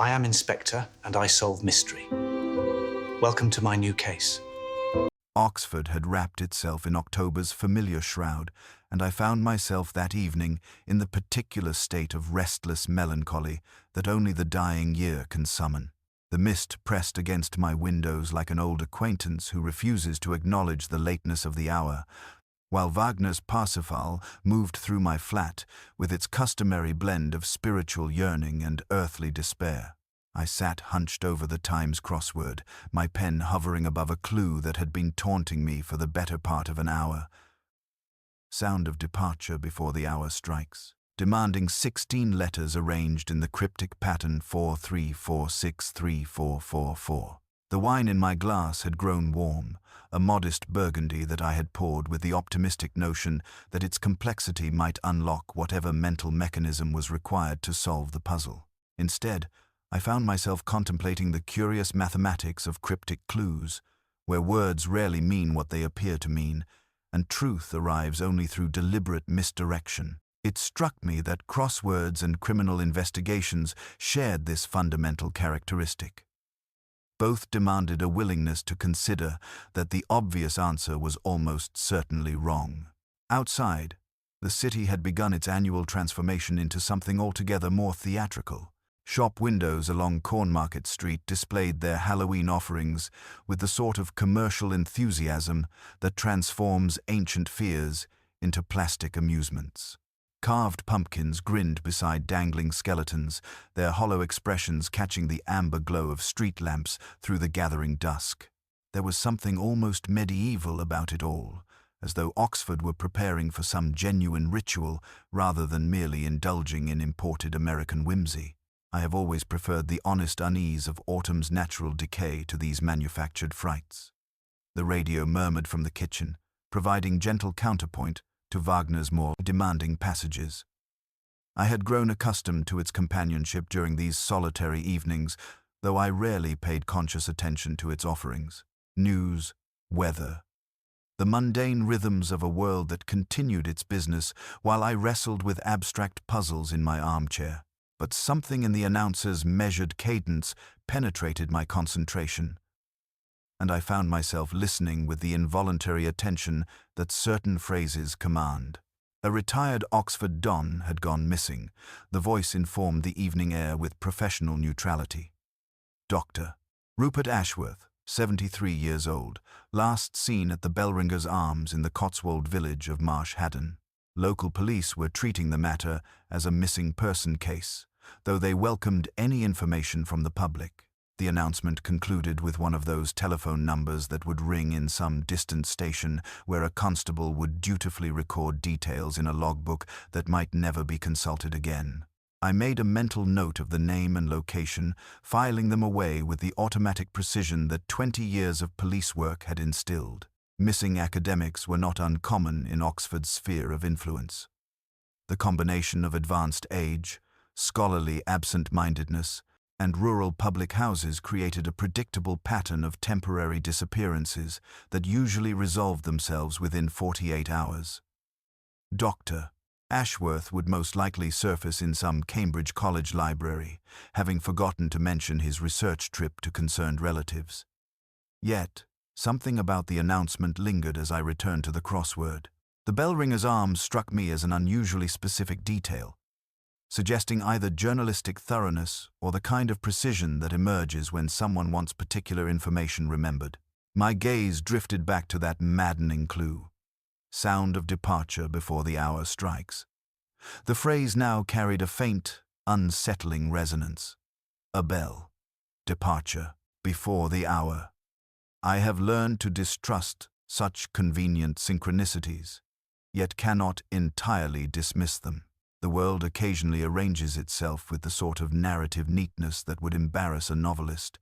I am Inspector, and I solve mystery. Welcome to my new case. Oxford had wrapped itself in October's familiar shroud, and I found myself that evening in the particular state of restless melancholy that only the dying year can summon. The mist pressed against my windows like an old acquaintance who refuses to acknowledge the lateness of the hour, while Wagner's Parsifal moved through my flat with its customary blend of spiritual yearning and earthly despair. I sat hunched over the Times crossword, my pen hovering above a clue that had been taunting me for the better part of an hour. Sound of departure before the hour strikes, demanding 16 letters arranged in the cryptic pattern 43463444. The wine in my glass had grown warm, a modest burgundy that I had poured with the optimistic notion that its complexity might unlock whatever mental mechanism was required to solve the puzzle. Instead, I found myself contemplating the curious mathematics of cryptic clues, where words rarely mean what they appear to mean, and truth arrives only through deliberate misdirection. It struck me that crosswords and criminal investigations shared this fundamental characteristic. Both demanded a willingness to consider that the obvious answer was almost certainly wrong. Outside, the city had begun its annual transformation into something altogether more theatrical. Shop windows along Cornmarket Street displayed their Halloween offerings with the sort of commercial enthusiasm that transforms ancient fears into plastic amusements. Carved pumpkins grinned beside dangling skeletons, their hollow expressions catching the amber glow of street lamps through the gathering dusk. There was something almost medieval about it all, as though Oxford were preparing for some genuine ritual rather than merely indulging in imported American whimsy. I have always preferred the honest unease of autumn's natural decay to these manufactured frights. The radio murmured from the kitchen, providing gentle counterpoint to Wagner's more demanding passages. I had grown accustomed to its companionship during these solitary evenings, though I rarely paid conscious attention to its offerings. News, weather, the mundane rhythms of a world that continued its business while I wrestled with abstract puzzles in my armchair. But something in the announcer's measured cadence penetrated my concentration, and I found myself listening with the involuntary attention that certain phrases command. A retired Oxford don had gone missing. The voice informed the evening air with professional neutrality. Dr. Rupert Ashworth, 73 years old, last seen at the Bellringer's Arms in the Cotswold village of Marsh Haddon. Local police were treating the matter as a missing person case, though they welcomed any information from the public. The announcement concluded with one of those telephone numbers that would ring in some distant station where a constable would dutifully record details in a logbook that might never be consulted again. I made a mental note of the name and location, filing them away with the automatic precision that 20 years of police work had instilled. Missing academics were not uncommon in Oxford's sphere of influence. The combination of advanced age, scholarly absent-mindedness, and rural public houses created a predictable pattern of temporary disappearances that usually resolved themselves within 48 hours. Dr. Ashworth would most likely surface in some Cambridge College library, having forgotten to mention his research trip to concerned relatives. Yet, something about the announcement lingered as I returned to the crossword. The Bellringer's Arms struck me as an unusually specific detail, suggesting either journalistic thoroughness or the kind of precision that emerges when someone wants particular information remembered. My gaze drifted back to that maddening clue. Sound of departure before the hour strikes. The phrase now carried a faint, unsettling resonance. A bell. Departure. Before the hour. I have learned to distrust such convenient synchronicities, yet cannot entirely dismiss them. The world occasionally arranges itself with the sort of narrative neatness that would embarrass a novelist,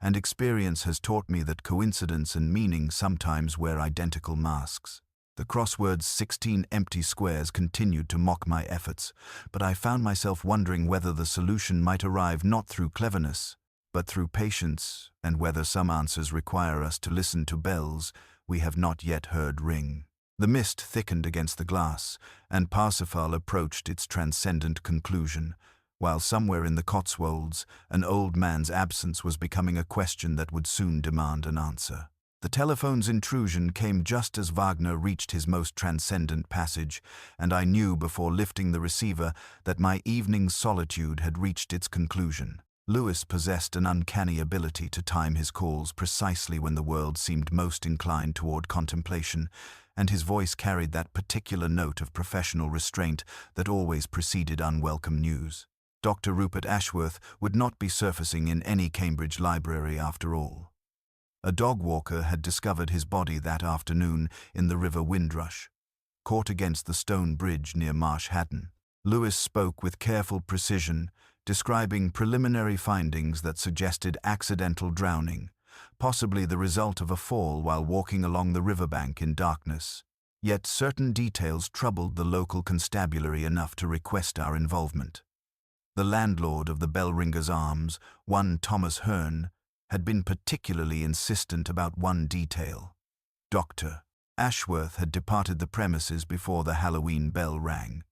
and experience has taught me that coincidence and meaning sometimes wear identical masks. The crossword's 16 empty squares continued to mock my efforts, but I found myself wondering whether the solution might arrive not through cleverness, but through patience, and whether some answers require us to listen to bells we have not yet heard ring. The mist thickened against the glass, and Parsifal approached its transcendent conclusion, while somewhere in the Cotswolds, an old man's absence was becoming a question that would soon demand an answer. The telephone's intrusion came just as Wagner reached his most transcendent passage, and I knew before lifting the receiver that my evening's solitude had reached its conclusion. Lewis possessed an uncanny ability to time his calls precisely when the world seemed most inclined toward contemplation, and his voice carried that particular note of professional restraint that always preceded unwelcome news. Dr. Rupert Ashworth would not be surfacing in any Cambridge library after all. A dog walker had discovered his body that afternoon in the River Windrush, caught against the stone bridge near Marsh Haddon. Lewis spoke with careful precision, describing preliminary findings that suggested accidental drowning, possibly the result of a fall while walking along the riverbank in darkness. Yet certain details troubled the local constabulary enough to request our involvement. The landlord of the Bellringers Arms, one Thomas Hearn, had been particularly insistent about one detail. Dr. Ashworth had departed the premises before the Halloween bell rang.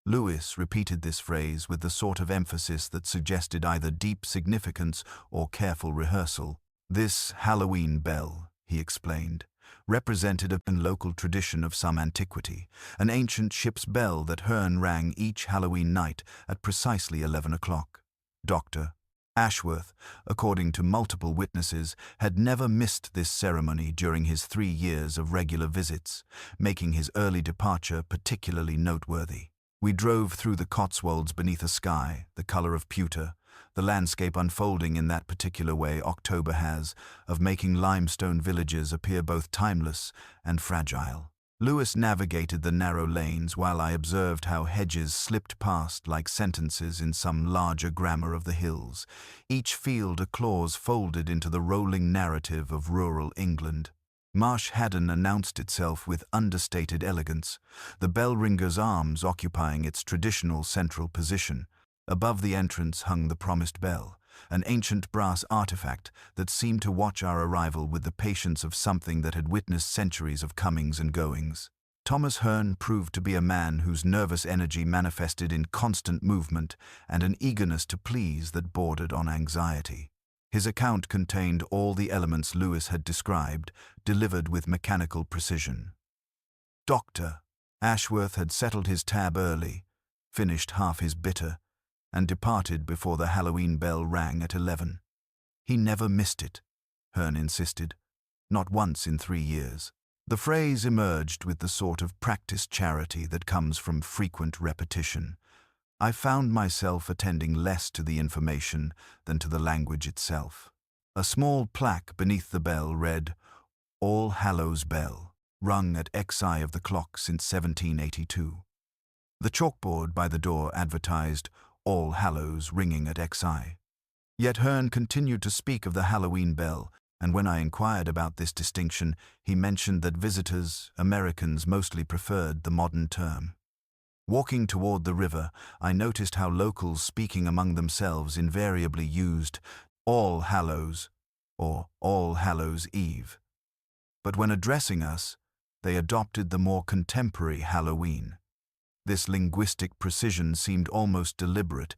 Lewis repeated this phrase with the sort of emphasis that suggested either deep significance or careful rehearsal. This Halloween bell, he explained, represented a local tradition of some antiquity, an ancient ship's bell that Hearn rang each Halloween night at precisely 11 o'clock. Dr. Ashworth, according to multiple witnesses, had never missed this ceremony during his 3 years of regular visits, making his early departure particularly noteworthy. We drove through the Cotswolds beneath a sky, the color of pewter, the landscape unfolding in that particular way October has, of making limestone villages appear both timeless and fragile. Lewis navigated the narrow lanes while I observed how hedges slipped past like sentences in some larger grammar of the hills, each field a clause folded into the rolling narrative of rural England. Marsh Haddon announced itself with understated elegance, the Bellringers Arms occupying its traditional central position. Above the entrance hung the promised bell, an ancient brass artifact that seemed to watch our arrival with the patience of something that had witnessed centuries of comings and goings. Thomas Hearn proved to be a man whose nervous energy manifested in constant movement and an eagerness to please that bordered on anxiety. His account contained all the elements Lewis had described, delivered with mechanical precision. Dr. Ashworth had settled his tab early, finished half his bitter, and departed before the Halloween bell rang at 11. He never missed it, Hearn insisted, not once in 3 years. The phrase emerged with the sort of practiced charity that comes from frequent repetition. I found myself attending less to the information than to the language itself. A small plaque beneath the bell read, "All Hallows Bell, rung at XI of the clock since 1782. The chalkboard by the door advertised, "All Hallows ringing at XI. Yet Hearn continued to speak of the Halloween bell, and when I inquired about this distinction, he mentioned that visitors, Americans, mostly preferred the modern term. Walking toward the river, I noticed how locals speaking among themselves invariably used All Hallows or All Hallows Eve. But when addressing us, they adopted the more contemporary Halloween. This linguistic precision seemed almost deliberate,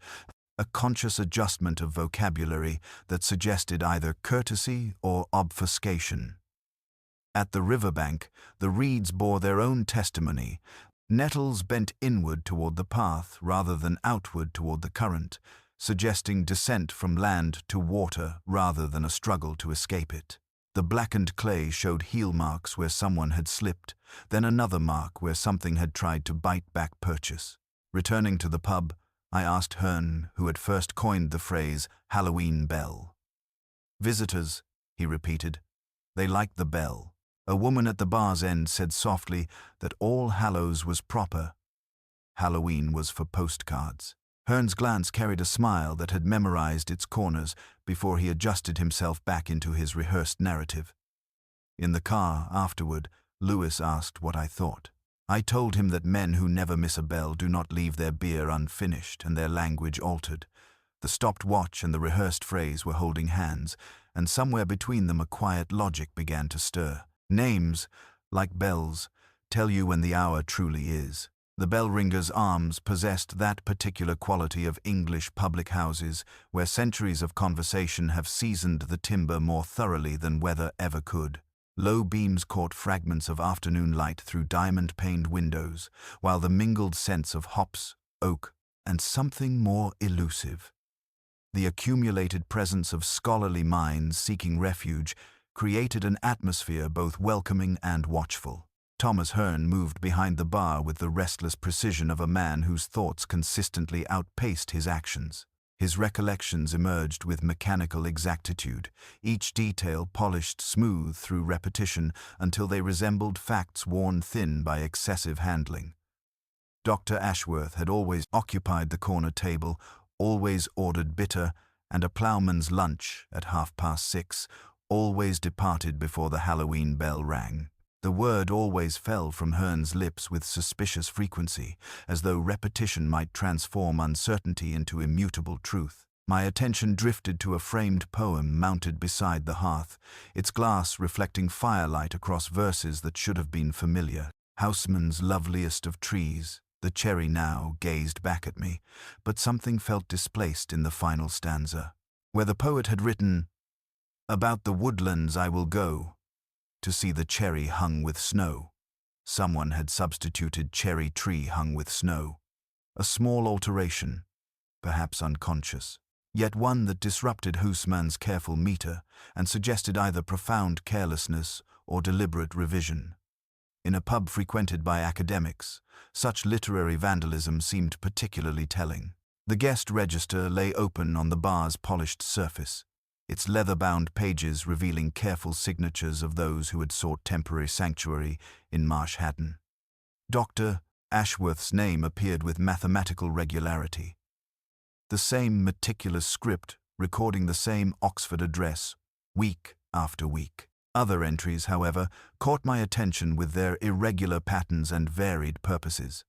a conscious adjustment of vocabulary that suggested either courtesy or obfuscation. At the riverbank, the reeds bore their own testimony. Nettles bent inward toward the path rather than outward toward the current, suggesting descent from land to water rather than a struggle to escape it. The blackened clay showed heel marks where someone had slipped, then another mark where something had tried to bite back purchase. Returning to the pub, I asked Hearn, who had first coined the phrase Halloween bell. "Visitors," he repeated. "They liked the bell." A woman at the bar's end said softly that All Hallows was proper. Halloween was for postcards. Hearn's glance carried a smile that had memorized its corners before he adjusted himself back into his rehearsed narrative. In the car, afterward, Lewis asked what I thought. I told him that men who never miss a bell do not leave their beer unfinished and their language altered. The stopped watch and the rehearsed phrase were holding hands, and somewhere between them a quiet logic began to stir. Names, like bells, tell you when the hour truly is. The bell ringer's arms possessed that particular quality of English public houses where centuries of conversation have seasoned the timber more thoroughly than weather ever could. Low beams caught fragments of afternoon light through diamond-paned windows, while the mingled scents of hops, oak, and something more elusive, the accumulated presence of scholarly minds seeking refuge, created an atmosphere both welcoming and watchful. Thomas Hearn moved behind the bar with the restless precision of a man whose thoughts consistently outpaced his actions. His recollections emerged with mechanical exactitude, each detail polished smooth through repetition until they resembled facts worn thin by excessive handling. Dr. Ashworth had always occupied the corner table, always ordered bitter, and a ploughman's lunch at 6:30, always departed before the Halloween bell rang. The word always fell from Hearn's lips with suspicious frequency, as though repetition might transform uncertainty into immutable truth. My attention drifted to a framed poem mounted beside the hearth, its glass reflecting firelight across verses that should have been familiar. Houseman's loveliest of trees, the cherry now gazed back at me, but something felt displaced in the final stanza, where the poet had written, "About the woodlands I will go, to see the cherry hung with snow." Someone had substituted cherry tree hung with snow. A small alteration, perhaps unconscious, yet one that disrupted Huysman's careful meter and suggested either profound carelessness or deliberate revision. In a pub frequented by academics, such literary vandalism seemed particularly telling. The guest register lay open on the bar's polished surface, its leather-bound pages revealing careful signatures of those who had sought temporary sanctuary in Marsh Haddon. Dr. Ashworth's name appeared with mathematical regularity. The same meticulous script recording the same Oxford address, week after week. Other entries, however, caught my attention with their irregular patterns and varied purposes.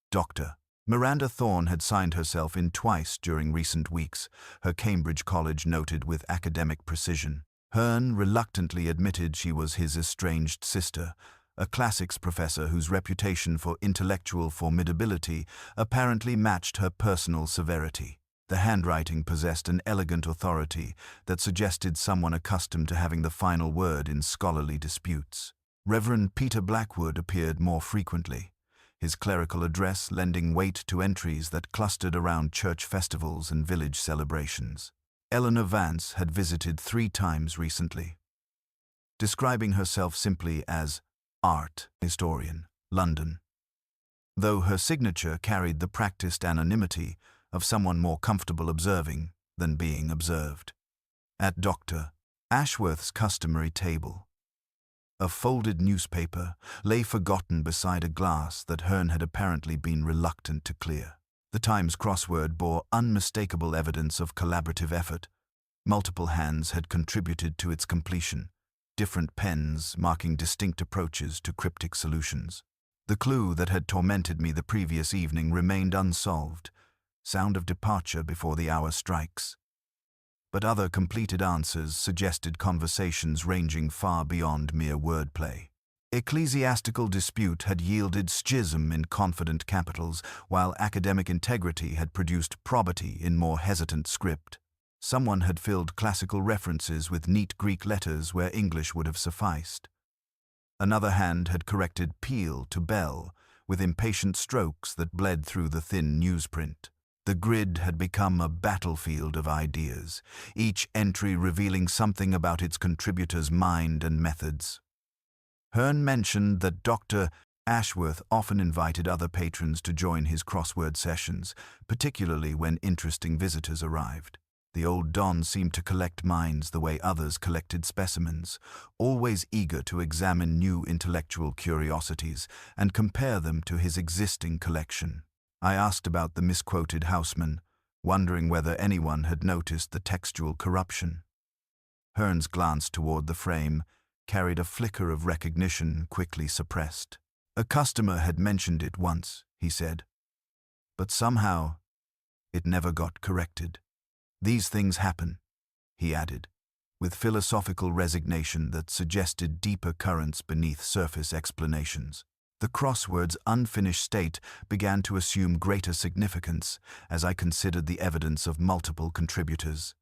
Dr. Miranda Thorne had signed herself in twice during recent weeks, her Cambridge College noted with academic precision. Hearn reluctantly admitted she was his estranged sister, a classics professor whose reputation for intellectual formidability apparently matched her personal severity. The handwriting possessed an elegant authority that suggested someone accustomed to having the final word in scholarly disputes. Reverend Peter Blackwood appeared more frequently, his clerical address lending weight to entries that clustered around church festivals and village celebrations. Eleanor Vance had visited 3 times recently, describing herself simply as art historian, London, though her signature carried the practiced anonymity of someone more comfortable observing than being observed. At Dr. Ashworth's customary table, a folded newspaper lay forgotten beside a glass that Hearn had apparently been reluctant to clear. The Times crossword bore unmistakable evidence of collaborative effort. Multiple hands had contributed to its completion, different pens marking distinct approaches to cryptic solutions. The clue that had tormented me the previous evening remained unsolved, sound of departure before the hour strikes. But other completed answers suggested conversations ranging far beyond mere wordplay. Ecclesiastical dispute had yielded schism in confident capitals, while academic integrity had produced probity in more hesitant script. Someone had filled classical references with neat Greek letters where English would have sufficed. Another hand had corrected peal to bell with impatient strokes that bled through the thin newsprint. The grid had become a battlefield of ideas, each entry revealing something about its contributor's mind and methods. Hearn mentioned that Dr. Ashworth often invited other patrons to join his crossword sessions, particularly when interesting visitors arrived. The old Don seemed to collect minds the way others collected specimens, always eager to examine new intellectual curiosities and compare them to his existing collection. I asked about the misquoted Houseman, wondering whether anyone had noticed the textual corruption. Hearn's glance toward the frame carried a flicker of recognition quickly suppressed. A customer had mentioned it once, he said, but somehow it never got corrected. These things happen, he added, with philosophical resignation that suggested deeper currents beneath surface explanations. The crossword's unfinished state began to assume greater significance as I considered the evidence of multiple contributors.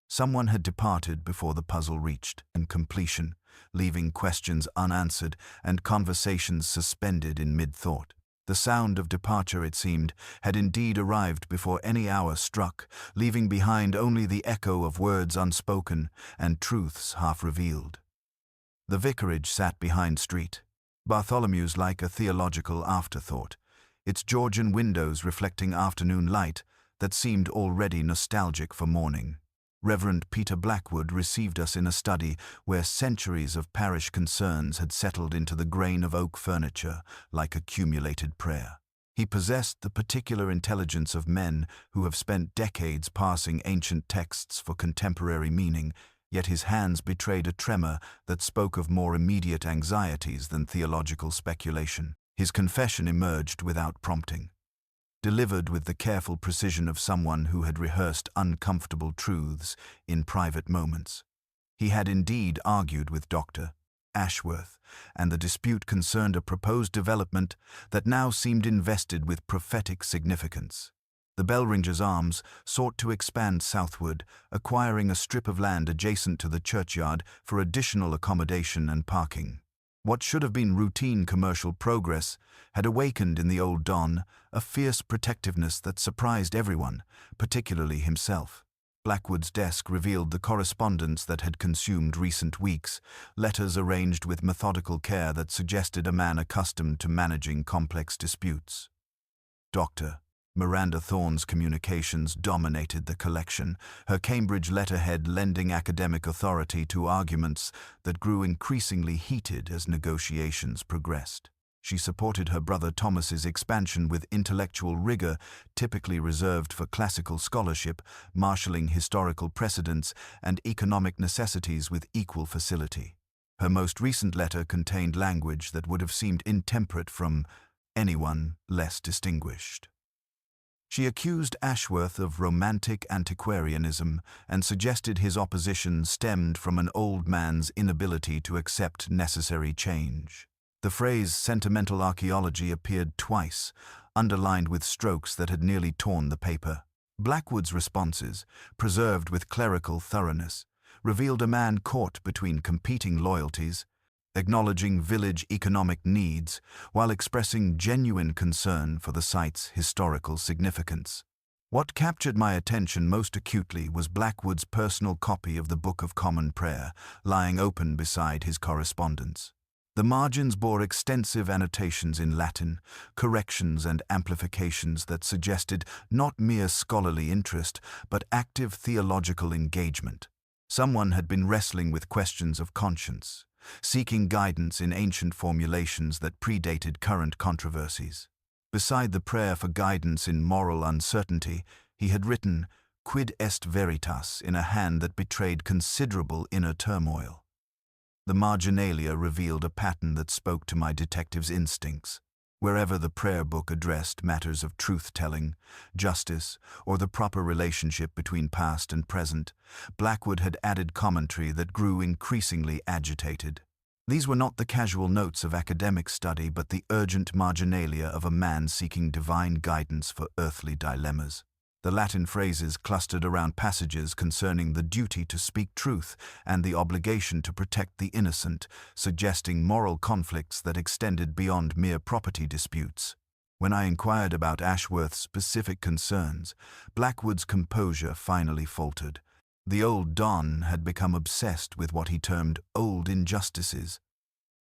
Someone had departed before the puzzle reached completion, leaving questions unanswered and conversations suspended in mid-thought. The sound of departure, it seemed, had indeed arrived before any hour struck, leaving behind only the echo of words unspoken and truths half-revealed. The vicarage sat behind street, Bartholomew's like a theological afterthought, its Georgian windows reflecting afternoon light that seemed already nostalgic for morning. Reverend Peter Blackwood received us in a study where centuries of parish concerns had settled into the grain of oak furniture like accumulated prayer. He possessed the particular intelligence of men who have spent decades parsing ancient texts for contemporary meaning, yet his hands betrayed a tremor that spoke of more immediate anxieties than theological speculation. His confession emerged without prompting, delivered with the careful precision of someone who had rehearsed uncomfortable truths in private moments. He had indeed argued with Dr. Ashworth, and the dispute concerned a proposed development that now seemed invested with prophetic significance. The Bellringer's Arms sought to expand southward, acquiring a strip of land adjacent to the churchyard for additional accommodation and parking. What should have been routine commercial progress had awakened in the old Don a fierce protectiveness that surprised everyone, particularly himself. Blackwood's desk revealed the correspondence that had consumed recent weeks, letters arranged with methodical care that suggested a man accustomed to managing complex disputes. Dr. Miranda Thorne's communications dominated the collection, her Cambridge letterhead lending academic authority to arguments that grew increasingly heated as negotiations progressed. She supported her brother Thomas's expansion with intellectual rigor typically reserved for classical scholarship, marshalling historical precedents and economic necessities with equal facility. Her most recent letter contained language that would have seemed intemperate from anyone less distinguished. She accused Ashworth of romantic antiquarianism and suggested his opposition stemmed from an old man's inability to accept necessary change. The phrase sentimental archaeology appeared twice, underlined with strokes that had nearly torn the paper. Blackwood's responses, preserved with clerical thoroughness, revealed a man caught between competing loyalties, acknowledging village economic needs while expressing genuine concern for the site's historical significance. What captured my attention most acutely was Blackwood's personal copy of the Book of Common Prayer, lying open beside his correspondence. The margins bore extensive annotations in Latin, corrections and amplifications that suggested not mere scholarly interest, but active theological engagement. Someone had been wrestling with questions of conscience, seeking guidance in ancient formulations that predated current controversies. Beside the prayer for guidance in moral uncertainty, he had written, "Quid est veritas," in a hand that betrayed considerable inner turmoil. The marginalia revealed a pattern that spoke to my detective's instincts. Wherever the prayer book addressed matters of truth-telling, justice, or the proper relationship between past and present, Blackwood had added commentary that grew increasingly agitated. These were not the casual notes of academic study, but the urgent marginalia of a man seeking divine guidance for earthly dilemmas. The Latin phrases clustered around passages concerning the duty to speak truth and the obligation to protect the innocent, suggesting moral conflicts that extended beyond mere property disputes. When I inquired about Ashworth's specific concerns, Blackwood's composure finally faltered. The old Don had become obsessed with what he termed old injustices,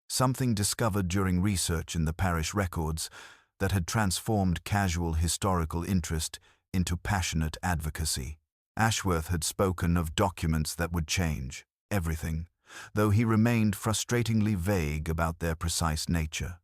something discovered during research in the parish records that had transformed casual historical interest into passionate advocacy. Ashworth had spoken of documents that would change everything, though he remained frustratingly vague about their precise nature.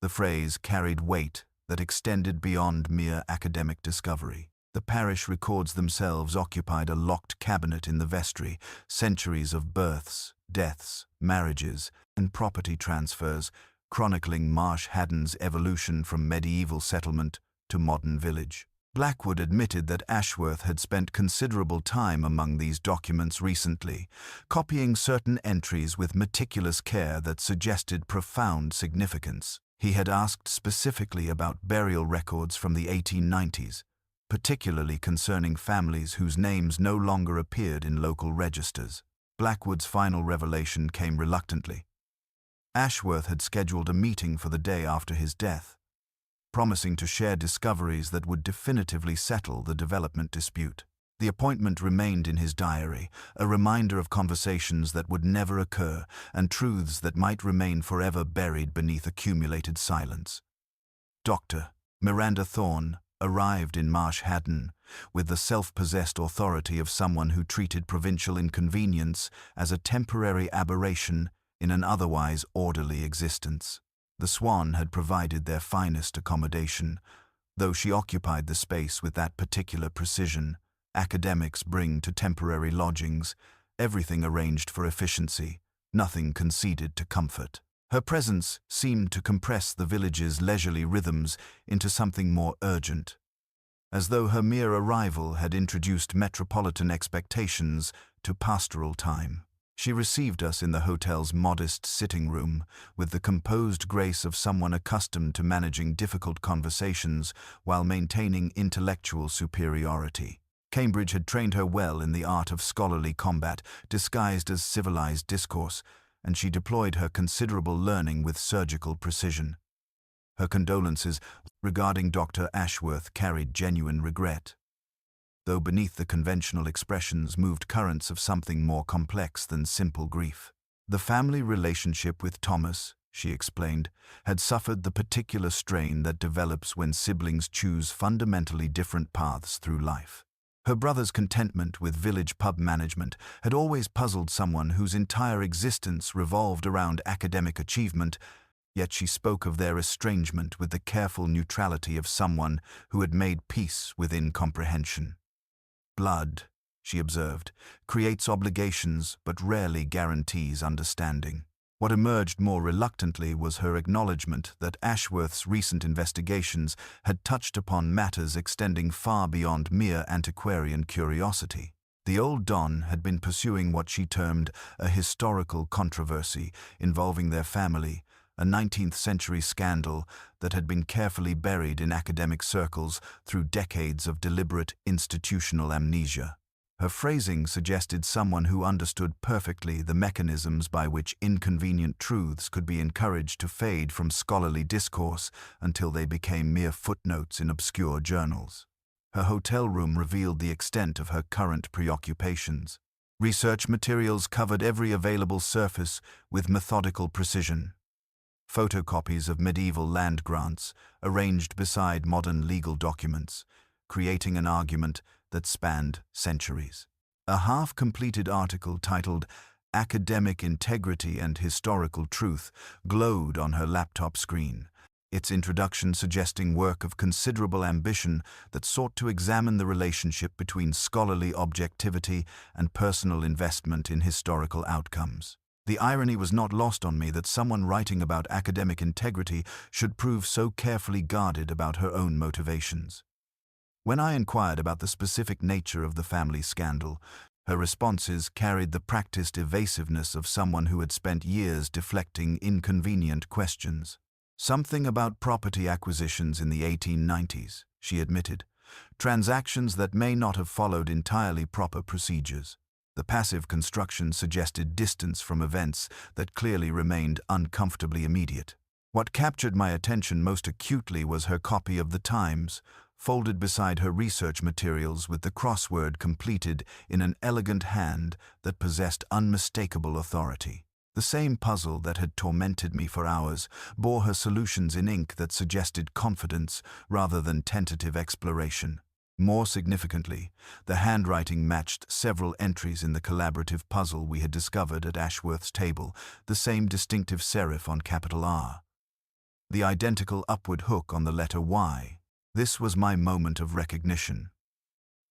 The phrase carried weight that extended beyond mere academic discovery. The parish records themselves occupied a locked cabinet in the vestry, centuries of births, deaths, marriages, and property transfers, chronicling Marsh Haddon's evolution from medieval settlement to modern village. Blackwood admitted that Ashworth had spent considerable time among these documents recently, copying certain entries with meticulous care that suggested profound significance. He had asked specifically about burial records from the 1890s, particularly concerning families whose names no longer appeared in local registers. Blackwood's final revelation came reluctantly. Ashworth had scheduled a meeting for the day after his death, promising to share discoveries that would definitively settle the development dispute. The appointment remained in his diary, a reminder of conversations that would never occur and truths that might remain forever buried beneath accumulated silence. Dr. Miranda Thorne arrived in Marsh Haddon with the self-possessed authority of someone who treated provincial inconvenience as a temporary aberration in an otherwise orderly existence. The Swan had provided their finest accommodation, though she occupied the space with that particular precision academics bring to temporary lodgings, everything arranged for efficiency, nothing conceded to comfort. Her presence seemed to compress the village's leisurely rhythms into something more urgent, as though her mere arrival had introduced metropolitan expectations to pastoral time. She received us in the hotel's modest sitting room with the composed grace of someone accustomed to managing difficult conversations while maintaining intellectual superiority. Cambridge had trained her well in the art of scholarly combat, disguised as civilized discourse, and she deployed her considerable learning with surgical precision. Her condolences regarding Dr. Ashworth carried genuine regret, though beneath the conventional expressions moved currents of something more complex than simple grief. The family relationship with Thomas, she explained, had suffered the particular strain that develops when siblings choose fundamentally different paths through life. Her brother's contentment with village pub management had always puzzled someone whose entire existence revolved around academic achievement, yet she spoke of their estrangement with the careful neutrality of someone who had made peace with incomprehension. Blood, she observed, creates obligations but rarely guarantees understanding. What emerged more reluctantly was her acknowledgement that Ashworth's recent investigations had touched upon matters extending far beyond mere antiquarian curiosity. The old Don had been pursuing what she termed a historical controversy involving their family, a 19th-century scandal that had been carefully buried in academic circles through decades of deliberate institutional amnesia. Her phrasing suggested someone who understood perfectly the mechanisms by which inconvenient truths could be encouraged to fade from scholarly discourse until they became mere footnotes in obscure journals. Her hotel room revealed the extent of her current preoccupations. Research materials covered every available surface with methodical precision. Photocopies of medieval land grants arranged beside modern legal documents, creating an argument that spanned centuries. A half-completed article titled Academic Integrity and Historical Truth glowed on her laptop screen, its introduction suggesting work of considerable ambition that sought to examine the relationship between scholarly objectivity and personal investment in historical outcomes. The irony was not lost on me that someone writing about academic integrity should prove so carefully guarded about her own motivations. When I inquired about the specific nature of the family scandal, her responses carried the practiced evasiveness of someone who had spent years deflecting inconvenient questions. Something about property acquisitions in the 1890s, she admitted, transactions that may not have followed entirely proper procedures. The passive construction suggested distance from events that clearly remained uncomfortably immediate. What captured my attention most acutely was her copy of the Times, folded beside her research materials with the crossword completed in an elegant hand that possessed unmistakable authority. The same puzzle that had tormented me for hours bore her solutions in ink that suggested confidence rather than tentative exploration. More significantly, the handwriting matched several entries in the collaborative puzzle we had discovered at Ashworth's table, the same distinctive serif on capital R, the identical upward hook on the letter Y. This was my moment of recognition,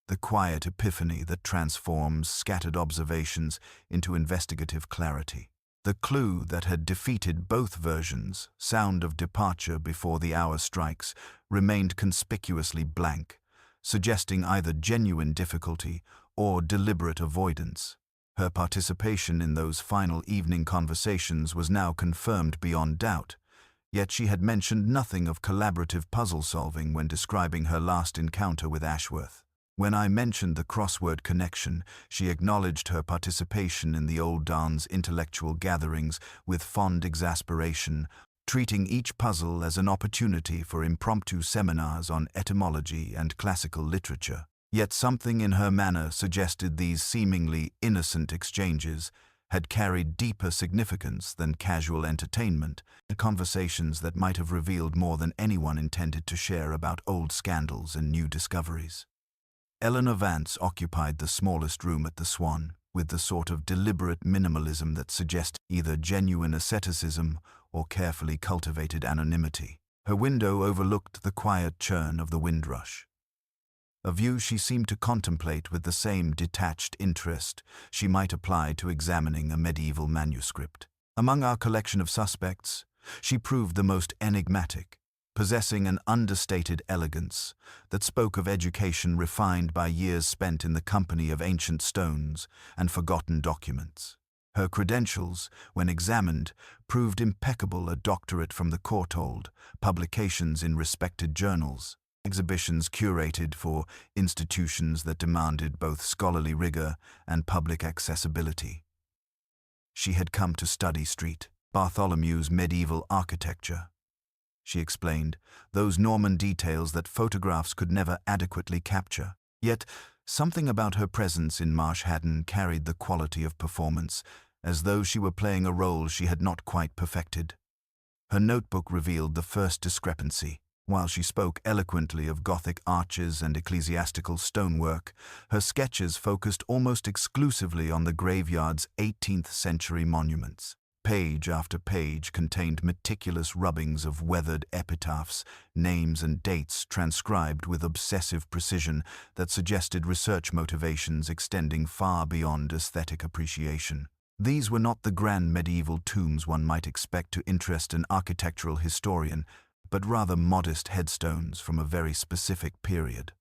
the quiet epiphany that transforms scattered observations into investigative clarity. The clue that had defeated both versions, sound of departure before the hour strikes, remained conspicuously blank, suggesting either genuine difficulty or deliberate avoidance. Her participation in those final evening conversations was now confirmed beyond doubt, yet she had mentioned nothing of collaborative puzzle-solving when describing her last encounter with Ashworth. When I mentioned the crossword connection, she acknowledged her participation in the old Don's intellectual gatherings with fond exasperation, treating each puzzle as an opportunity for impromptu seminars on etymology and classical literature. Yet something in her manner suggested these seemingly innocent exchanges had carried deeper significance than casual entertainment, conversations that might have revealed more than anyone intended to share about old scandals and new discoveries. Eleanor Vance occupied the smallest room at the Swan, with the sort of deliberate minimalism that suggests either genuine asceticism or carefully cultivated anonymity. Her window overlooked the quiet churn of the Windrush, a view she seemed to contemplate with the same detached interest she might apply to examining a medieval manuscript. Among our collection of suspects, she proved the most enigmatic, possessing an understated elegance that spoke of education refined by years spent in the company of ancient stones and forgotten documents. Her credentials, when examined, proved impeccable: a doctorate from the Courtauld, publications in respected journals, exhibitions curated for institutions that demanded both scholarly rigor and public accessibility. She had come to study St. Bartholomew's medieval architecture, she explained, those Norman details that photographs could never adequately capture. Yet, something about her presence in Marsh Haddon carried the quality of performance, as though she were playing a role she had not quite perfected. Her notebook revealed the first discrepancy. While she spoke eloquently of Gothic arches and ecclesiastical stonework, her sketches focused almost exclusively on the graveyard's 18th-century monuments. Page after page contained meticulous rubbings of weathered epitaphs, names and dates transcribed with obsessive precision that suggested research motivations extending far beyond aesthetic appreciation. These were not the grand medieval tombs one might expect to interest an architectural historian, but rather modest headstones from a very specific period.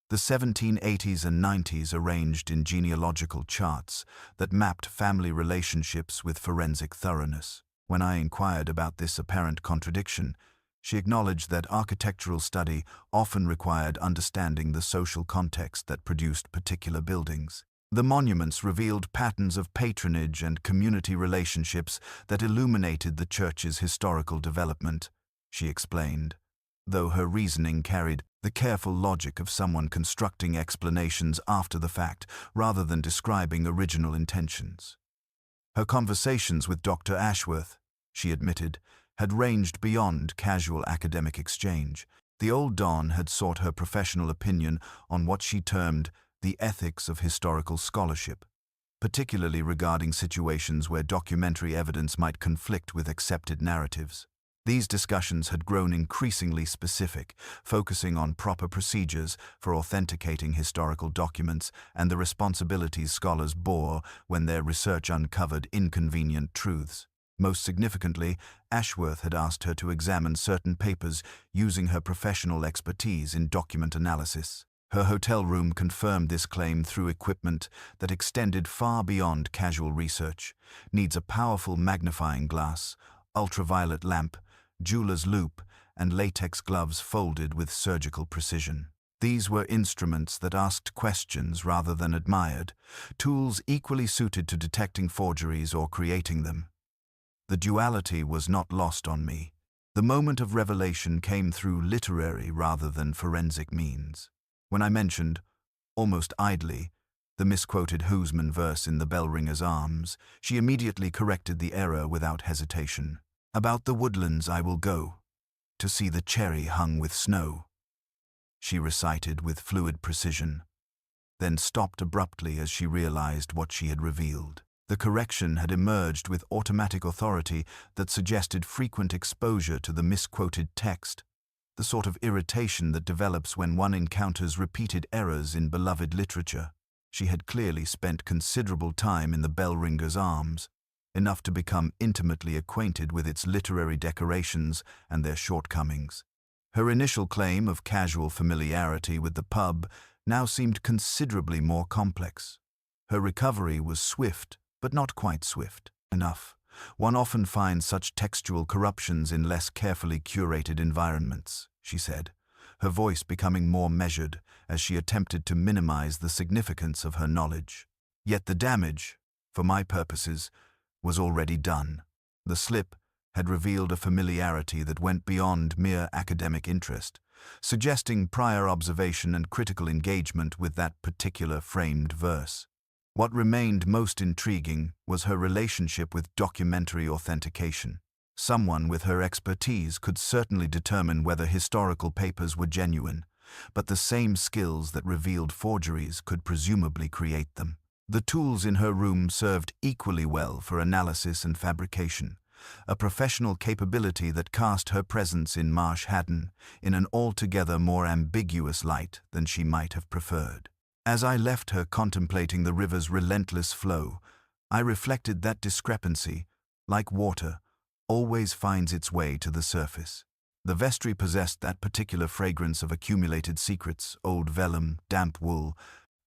The 1780s and 90s arranged in genealogical charts that mapped family relationships with forensic thoroughness. When I inquired about this apparent contradiction, she acknowledged that architectural study often required understanding the social context that produced particular buildings. The monuments revealed patterns of patronage and community relationships that illuminated the church's historical development, she explained, though her reasoning carried the careful logic of someone constructing explanations after the fact rather than describing original intentions. Her conversations with Dr. Ashworth, she admitted, had ranged beyond casual academic exchange. The old Don had sought her professional opinion on what she termed the ethics of historical scholarship, particularly regarding situations where documentary evidence might conflict with accepted narratives. These discussions had grown increasingly specific, focusing on proper procedures for authenticating historical documents and the responsibilities scholars bore when their research uncovered inconvenient truths. Most significantly, Ashworth had asked her to examine certain papers using her professional expertise in document analysis. Her hotel room confirmed this claim through equipment that extended far beyond casual research, needs a powerful magnifying glass, ultraviolet lamp, jeweler's loupe, and latex gloves folded with surgical precision. These were instruments that asked questions rather than admired, tools equally suited to detecting forgeries or creating them. The duality was not lost on me. The moment of revelation came through literary rather than forensic means. When I mentioned, almost idly, the misquoted Hoosman verse in the bell-ringer's arms, she immediately corrected the error without hesitation. "About the woodlands I will go, to see the cherry hung with snow," she recited with fluid precision, then stopped abruptly as she realized what she had revealed. The correction had emerged with automatic authority that suggested frequent exposure to the misquoted text, the sort of irritation that develops when one encounters repeated errors in beloved literature. She had clearly spent considerable time in the bell-ringer's arms, enough to become intimately acquainted with its literary decorations and their shortcomings. Her initial claim of casual familiarity with the pub now seemed considerably more complex. Her recovery was swift, but not quite swift enough. One often finds such textual corruptions in less carefully curated environments, she said, her voice becoming more measured as she attempted to minimize the significance of her knowledge. Yet the damage, for my purposes, was already done. The slip had revealed a familiarity that went beyond mere academic interest, suggesting prior observation and critical engagement with that particular framed verse. What remained most intriguing was her relationship with documentary authentication. Someone with her expertise could certainly determine whether historical papers were genuine, but the same skills that revealed forgeries could presumably create them. The tools in her room served equally well for analysis and fabrication, a professional capability that cast her presence in Marsh Haddon in an altogether more ambiguous light than she might have preferred. As I left her contemplating the river's relentless flow, I reflected that discrepancy, like water, always finds its way to the surface. The vestry possessed that particular fragrance of accumulated secrets, old vellum, damp wool,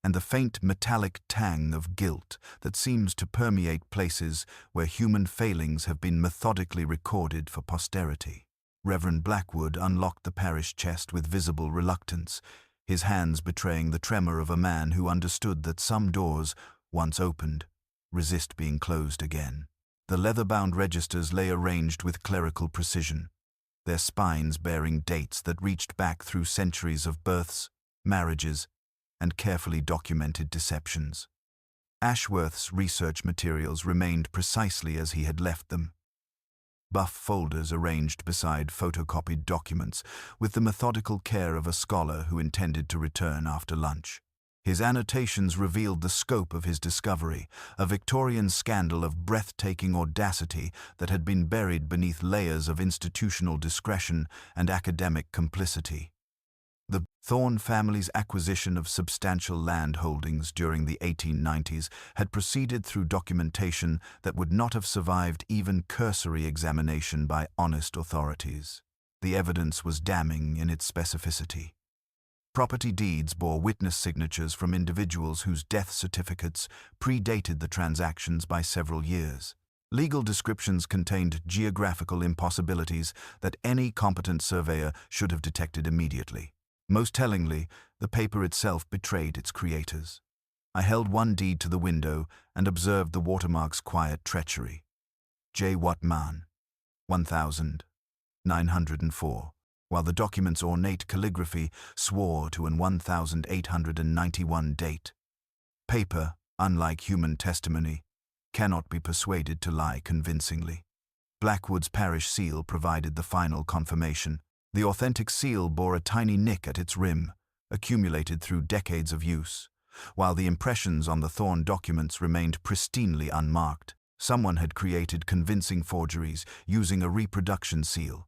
and the faint metallic tang of guilt that seems to permeate places where human failings have been methodically recorded for posterity. Reverend Blackwood unlocked the parish chest with visible reluctance, his hands betraying the tremor of a man who understood that some doors, once opened, resist being closed again. The leather-bound registers lay arranged with clerical precision, their spines bearing dates that reached back through centuries of births, marriages, and carefully documented deceptions. Ashworth's research materials remained precisely as he had left them. Buff folders arranged beside photocopied documents with the methodical care of a scholar who intended to return after lunch. His annotations revealed the scope of his discovery, a Victorian scandal of breathtaking audacity that had been buried beneath layers of institutional discretion and academic complicity. The Thorne family's acquisition of substantial land holdings during the 1890s had proceeded through documentation that would not have survived even cursory examination by honest authorities. The evidence was damning in its specificity. Property deeds bore witness signatures from individuals whose death certificates predated the transactions by several years. Legal descriptions contained geographical impossibilities that any competent surveyor should have detected immediately. Most tellingly, the paper itself betrayed its creators. I held one deed to the window and observed the watermark's quiet treachery. J. Whatman, 1904, while the document's ornate calligraphy swore to an 1891 date. Paper, unlike human testimony, cannot be persuaded to lie convincingly. Blackwood's parish seal provided the final confirmation. The authentic seal bore a tiny nick at its rim, accumulated through decades of use, while the impressions on the Thorne documents remained pristinely unmarked. Someone had created convincing forgeries using a reproduction seal,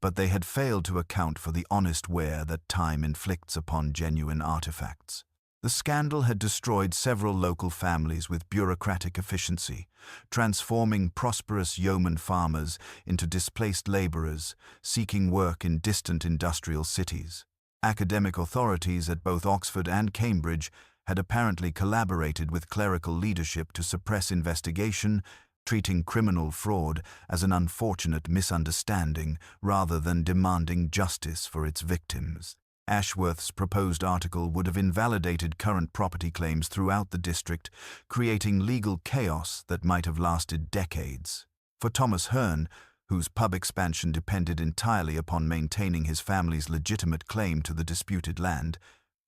but they had failed to account for the honest wear that time inflicts upon genuine artifacts. The scandal had destroyed several local families with bureaucratic efficiency, transforming prosperous yeoman farmers into displaced laborers seeking work in distant industrial cities. Academic authorities at both Oxford and Cambridge had apparently collaborated with clerical leadership to suppress investigation, treating criminal fraud as an unfortunate misunderstanding rather than demanding justice for its victims. Ashworth's proposed article would have invalidated current property claims throughout the district, creating legal chaos that might have lasted decades. For Thomas Hearn, whose pub expansion depended entirely upon maintaining his family's legitimate claim to the disputed land,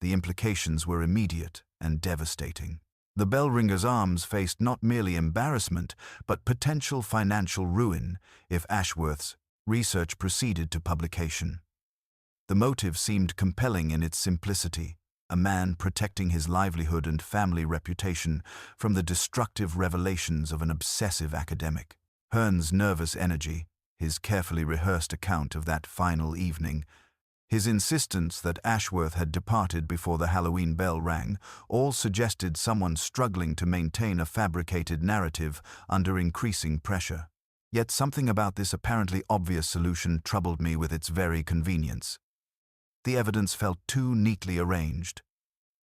the implications were immediate and devastating. The Bellringers Arms faced not merely embarrassment, but potential financial ruin if Ashworth's research proceeded to publication. The motive seemed compelling in its simplicity, a man protecting his livelihood and family reputation from the destructive revelations of an obsessive academic. Hearn's nervous energy, his carefully rehearsed account of that final evening, his insistence that Ashworth had departed before the Halloween bell rang, all suggested someone struggling to maintain a fabricated narrative under increasing pressure. Yet something about this apparently obvious solution troubled me with its very convenience. The evidence felt too neatly arranged,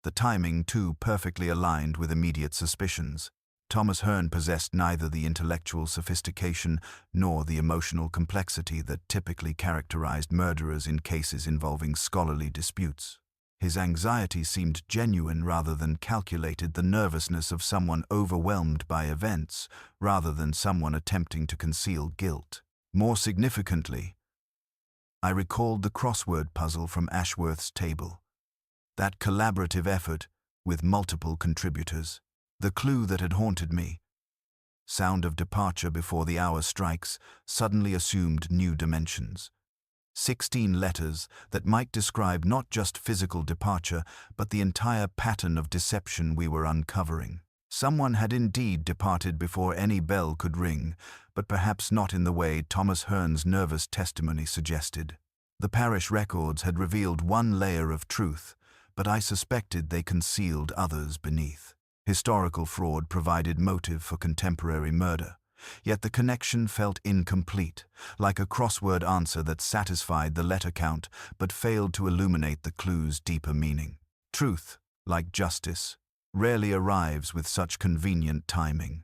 the timing too perfectly aligned with immediate suspicions. Thomas Hearne possessed neither the intellectual sophistication nor the emotional complexity that typically characterized murderers in cases involving scholarly disputes. His anxiety seemed genuine rather than calculated, the nervousness of someone overwhelmed by events rather than someone attempting to conceal guilt. More significantly, I recalled the crossword puzzle from Ashworth's table. That collaborative effort with multiple contributors. The clue that had haunted me, sound of departure before the hour strikes, suddenly assumed new dimensions. 16 letters that might describe not just physical departure, but the entire pattern of deception we were uncovering. Someone had indeed departed before any bell could ring, but perhaps not in the way Thomas Hearne's nervous testimony suggested. The parish records had revealed one layer of truth, but I suspected they concealed others beneath. Historical fraud provided motive for contemporary murder, yet the connection felt incomplete, like a crossword answer that satisfied the letter count but failed to illuminate the clue's deeper meaning. Truth, like justice, rarely arrives with such convenient timing.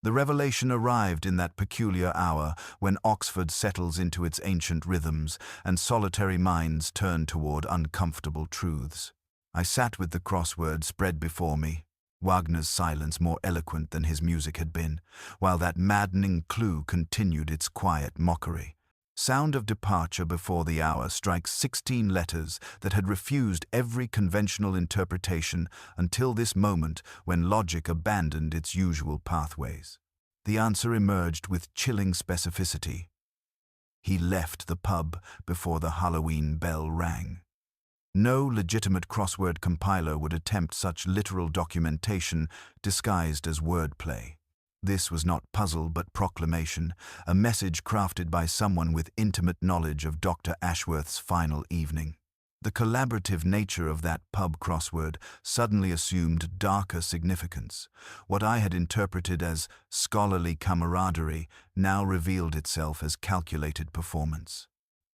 The revelation arrived in that peculiar hour when Oxford settles into its ancient rhythms and solitary minds turn toward uncomfortable truths. I sat with the crossword spread before me, Wagner's silence more eloquent than his music had been, while that maddening clue continued its quiet mockery. Sound of departure before the hour strikes 16 letters that had refused every conventional interpretation until this moment when logic abandoned its usual pathways. The answer emerged with chilling specificity. He left the pub before the Halloween bell rang. No legitimate crossword compiler would attempt such literal documentation disguised as wordplay. This was not puzzle but proclamation, a message crafted by someone with intimate knowledge of Dr. Ashworth's final evening. The collaborative nature of that pub crossword suddenly assumed darker significance. What I had interpreted as scholarly camaraderie now revealed itself as calculated performance.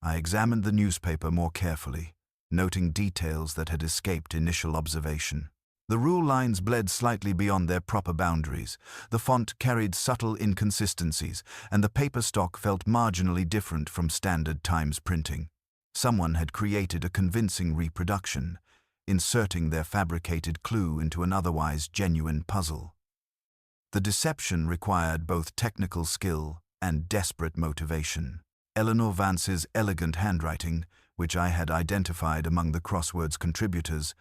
I examined the newspaper more carefully, noting details that had escaped initial observation. The rule lines bled slightly beyond their proper boundaries, the font carried subtle inconsistencies, and the paper stock felt marginally different from standard Times printing. Someone had created a convincing reproduction, inserting their fabricated clue into an otherwise genuine puzzle. The deception required both technical skill and desperate motivation. Eleanor Vance's elegant handwriting, which I had identified among the crossword's contributors,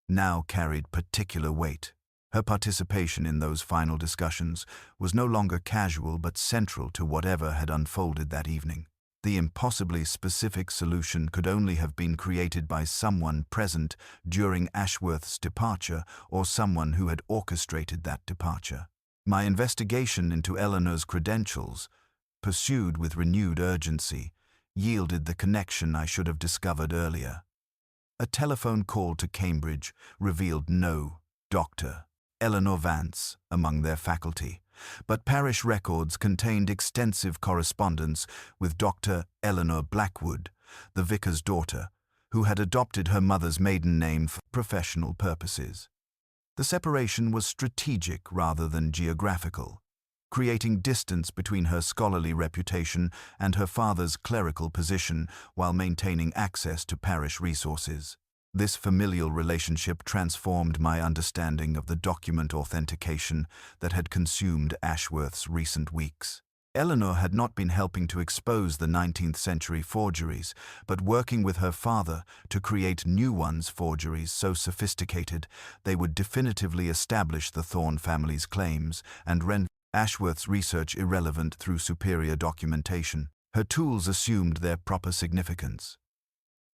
now carried particular weight. Her participation in those final discussions was no longer casual but central to whatever had unfolded that evening. The impossibly specific solution could only have been created by someone present during Ashworth's departure or someone who had orchestrated that departure. My investigation into Eleanor's credentials, pursued with renewed urgency, yielded the connection I should have discovered earlier. A telephone call to Cambridge revealed no Dr. Eleanor Vance among their faculty, but parish records contained extensive correspondence with Dr. Eleanor Blackwood, the vicar's daughter, who had adopted her mother's maiden name for professional purposes. The separation was strategic rather than geographical, creating distance between her scholarly reputation and her father's clerical position while maintaining access to parish resources. This familial relationship transformed my understanding of the document authentication that had consumed Ashworth's recent weeks. Eleanor had not been helping to expose the 19th century forgeries, but working with her father to create new ones, forgeries so sophisticated they would definitively establish the Thorne family's claims and render Ashworth's research irrelevant through superior documentation. Her tools assumed their proper significance.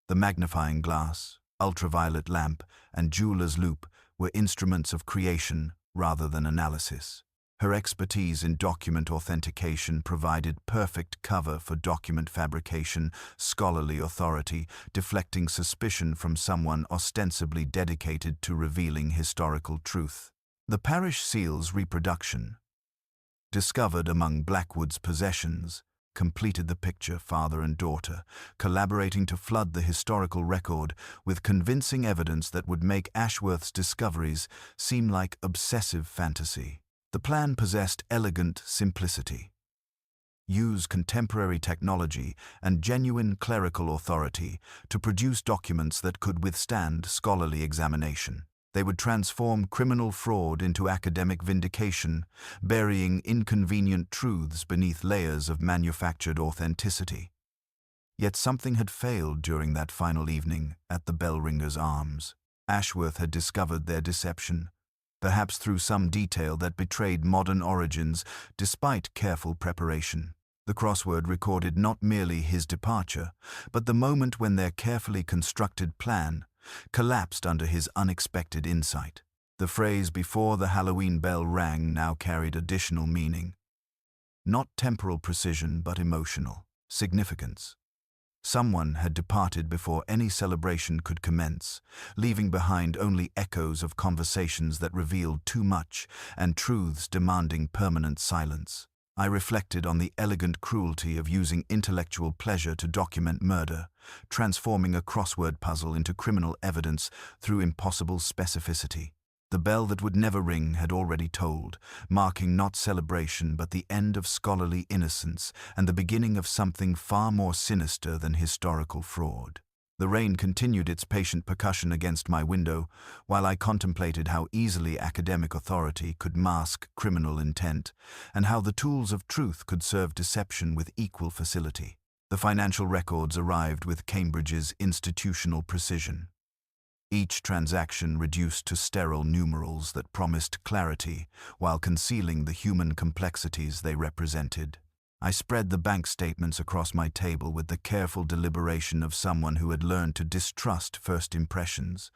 The magnifying glass, ultraviolet lamp, and jeweler's loupe were instruments of creation rather than analysis. Her expertise in document authentication provided perfect cover for document fabrication, scholarly authority, deflecting suspicion from someone ostensibly dedicated to revealing historical truth. The parish seal's reproduction, discovered among Blackwood's possessions, completed the picture father and daughter, collaborating to flood the historical record with convincing evidence that would make Ashworth's discoveries seem like obsessive fantasy. The plan possessed elegant simplicity. Use contemporary technology and genuine clerical authority to produce documents that could withstand scholarly examination. They would transform criminal fraud into academic vindication, burying inconvenient truths beneath layers of manufactured authenticity. Yet something had failed during that final evening at the Bellringer's Arms. Ashworth had discovered their deception, perhaps through some detail that betrayed modern origins despite careful preparation. The crossword recorded not merely his departure, but the moment when their carefully constructed plan collapsed under his unexpected insight. The phrase "before the Halloween bell rang" now carried additional meaning. Not temporal precision, but emotional significance. Someone had departed before any celebration could commence, leaving behind only echoes of conversations that revealed too much and truths demanding permanent silence. I reflected on the elegant cruelty of using intellectual pleasure to document murder, transforming a crossword puzzle into criminal evidence through impossible specificity. The bell that would never ring had already tolled, marking not celebration but the end of scholarly innocence and the beginning of something far more sinister than historical fraud. The rain continued its patient percussion against my window, while I contemplated how easily academic authority could mask criminal intent, and how the tools of truth could serve deception with equal facility. The financial records arrived with Cambridge's institutional precision. Each transaction reduced to sterile numerals that promised clarity while concealing the human complexities they represented. I spread the bank statements across my table with the careful deliberation of someone who had learned to distrust first impressions,